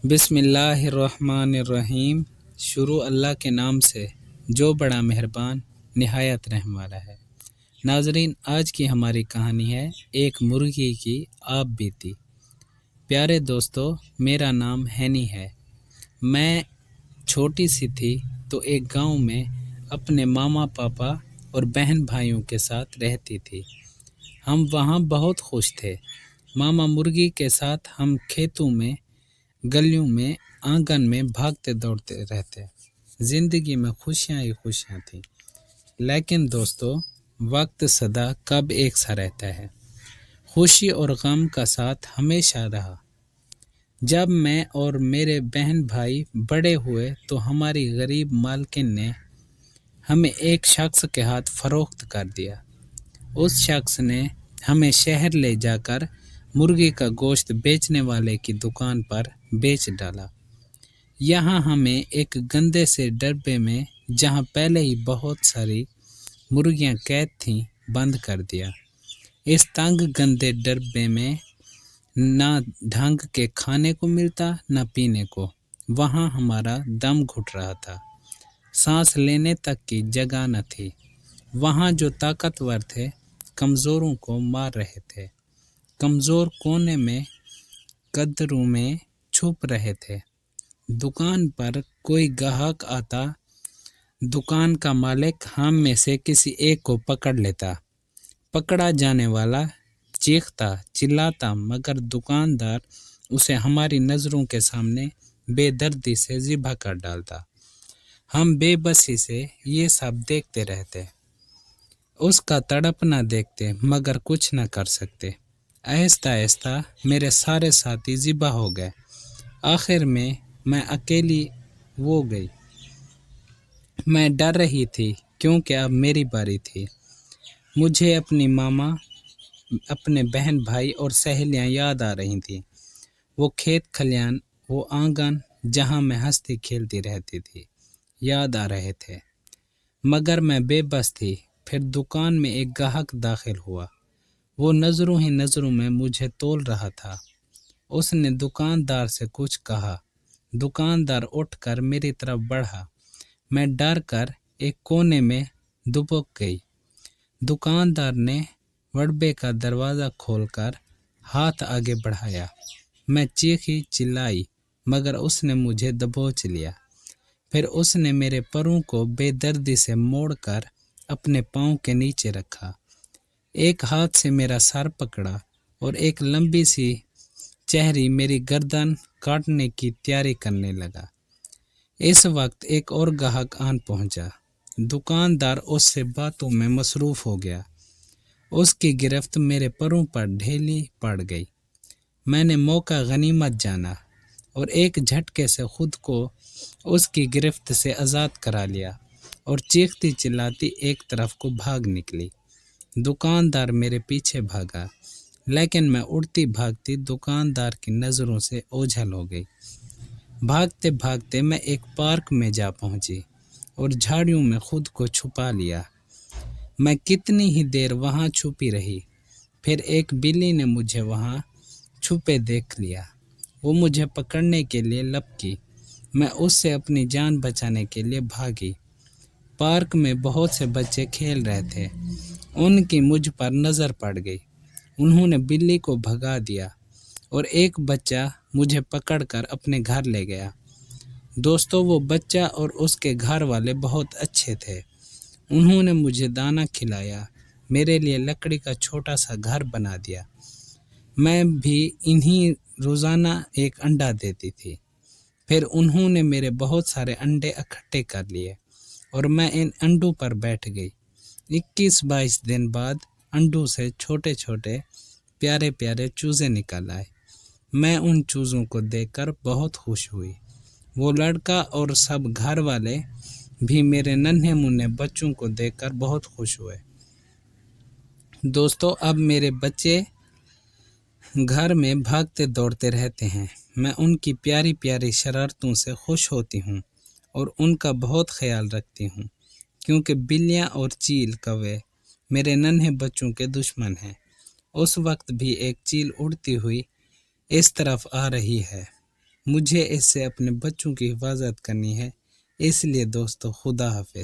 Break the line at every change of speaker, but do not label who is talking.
بسم اللہ الرحمن الرحیم۔ شروع اللہ کے نام سے جو بڑا مہربان نہایت رحم والا ہے۔ ناظرین، آج کی ہماری کہانی ہے ایک مرغی کی آپ بیتی۔ پیارے دوستو، میرا نام ہینی ہے۔ میں چھوٹی سی تھی تو ایک گاؤں میں اپنے ماما پاپا اور بہن بھائیوں کے ساتھ رہتی تھی۔ ہم وہاں بہت خوش تھے۔ ماما مرغی کے ساتھ ہم کھیتوں میں، گلیوں میں، آنگن میں بھاگتے دوڑتے رہتے۔ زندگی میں خوشیاں ہی خوشیاں تھیں۔ لیکن دوستو، وقت سدا کب ایک سا رہتا ہے۔ خوشی اور غم کا ساتھ ہمیشہ رہا۔ جب میں اور میرے بہن بھائی بڑے ہوئے تو ہماری غریب مالکن نے ہمیں ایک شخص کے ہاتھ فروخت کر دیا۔ اس شخص نے ہمیں شہر لے جا کر مرغی کا گوشت بیچنے والے کی دکان پر بیچ ڈالا۔ یہاں ہمیں ایک گندے سے ڈبے میں، جہاں پہلے ہی بہت ساری مرغیاں قید تھیں، بند کر دیا۔ اس تنگ گندے ڈبے میں نہ ڈھنگ کے کھانے کو ملتا نہ پینے کو۔ وہاں ہمارا دم گھٹ رہا تھا، سانس لینے تک کی جگہ نہ تھی۔ وہاں جو طاقتور تھے کمزوروں کو مار رہے تھے۔ کمزور کونے میں قدروں میں چھپ رہے تھے۔ دکان پر کوئی گاہک آتا، دکان کا مالک ہم میں سے کسی ایک کو پکڑ لیتا۔ پکڑا جانے والا چیختا چلاتا، مگر دکاندار اسے ہماری نظروں کے سامنے بے دردی سے ذبح کر ڈالتا۔ ہم بے بسی سے یہ سب دیکھتے رہتے، اس کا تڑپنا دیکھتے، مگر کچھ نہ کر سکتے۔ آہستہ آہستہ میرے سارے ساتھی ذبح ہو گئے۔ آخر میں اکیلی ہو گئی۔ میں ڈر رہی تھی کیونکہ اب میری باری تھی۔ مجھے اپنی ماما، اپنے بہن بھائی اور سہیلیاں یاد آ رہی تھیں۔ وہ کھیت کھلیان، وہ آنگن جہاں میں ہنستی کھیلتی رہتی تھی، یاد آ رہے تھے۔ مگر میں بے بس تھی۔ پھر دکان میں ایک گاہک داخل ہوا۔ وہ نظروں ہی نظروں میں مجھے تول رہا تھا۔ اس نے دکاندار سے کچھ کہا۔ دکاندار اٹھ کر میری طرف بڑھا۔ میں ڈر کر ایک کونے میں دبک گئی۔ دکاندار نے وڑبے کا دروازہ کھول کر ہاتھ آگے بڑھایا۔ میں چیخی چلائی، مگر اس نے مجھے دبوچ لیا۔ پھر اس نے میرے پروں کو بے دردی سے موڑ کر اپنے پاؤں کے نیچے رکھا۔ ایک ہاتھ سے میرا سر پکڑا اور ایک لمبی سی چہری میری گردن کاٹنے کی تیاری کرنے لگا۔ اس وقت ایک اور گاہک آن پہنچا۔ دکاندار اس سے باتوں میں مصروف ہو گیا۔ اس کی گرفت میرے پروں پر ڈھیلی پڑ گئی۔ میں نے موقع غنیمت جانا اور ایک جھٹکے سے خود کو اس کی گرفت سے آزاد کرا لیا اور چیختی چلاتی ایک طرف کو بھاگ نکلی۔ دکاندار میرے پیچھے بھاگا، لیکن میں اڑتی بھاگتی دکاندار کی نظروں سے اوجھل ہو گئی۔ بھاگتے بھاگتے میں ایک پارک میں جا پہنچی اور جھاڑیوں میں خود کو چھپا لیا۔ میں کتنی ہی دیر وہاں چھپی رہی۔ پھر ایک بلی نے مجھے وہاں چھپے دیکھ لیا۔ وہ مجھے پکڑنے کے لیے لپکی۔ میں اس سے اپنی جان بچانے کے لیے بھاگی۔ پارک میں بہت سے بچے کھیل رہے تھے۔ ان کی مجھ پر نظر پڑ گئی۔ انہوں نے بلی کو بھگا دیا اور ایک بچہ مجھے پکڑ کر اپنے گھر لے گیا۔ دوستو، وہ بچہ اور اس کے گھر والے بہت اچھے تھے۔ انہوں نے مجھے دانا کھلایا، میرے لیے لکڑی کا چھوٹا سا گھر بنا دیا۔ میں بھی انہیں روزانہ ایک انڈا دیتی تھی۔ پھر انہوں نے میرے بہت سارے انڈے اکٹھے کر لیے اور میں ان انڈوں پر بیٹھ گئی۔ 21-22 دن بعد انڈوں سے چھوٹے چھوٹے پیارے پیارے چوزے نکل آئے۔ میں ان چوزوں کو دیکھ کر بہت خوش ہوئی۔ وہ لڑکا اور سب گھر والے بھی میرے ننھے منھے بچوں کو دیکھ کر بہت خوش ہوئے۔ دوستو، اب میرے بچے گھر میں بھاگتے دوڑتے رہتے ہیں۔ میں ان کی پیاری پیاری شرارتوں سے خوش ہوتی ہوں اور ان کا بہت خیال رکھتی ہوں، کیونکہ بلیاں اور چیل کوے میرے ننھے بچوں کے دشمن ہیں۔ اس وقت بھی ایک چیل اڑتی ہوئی اس طرف آ رہی ہے۔ مجھے اس سے اپنے بچوں کی حفاظت کرنی ہے، اس لیے دوستو خدا حافظ۔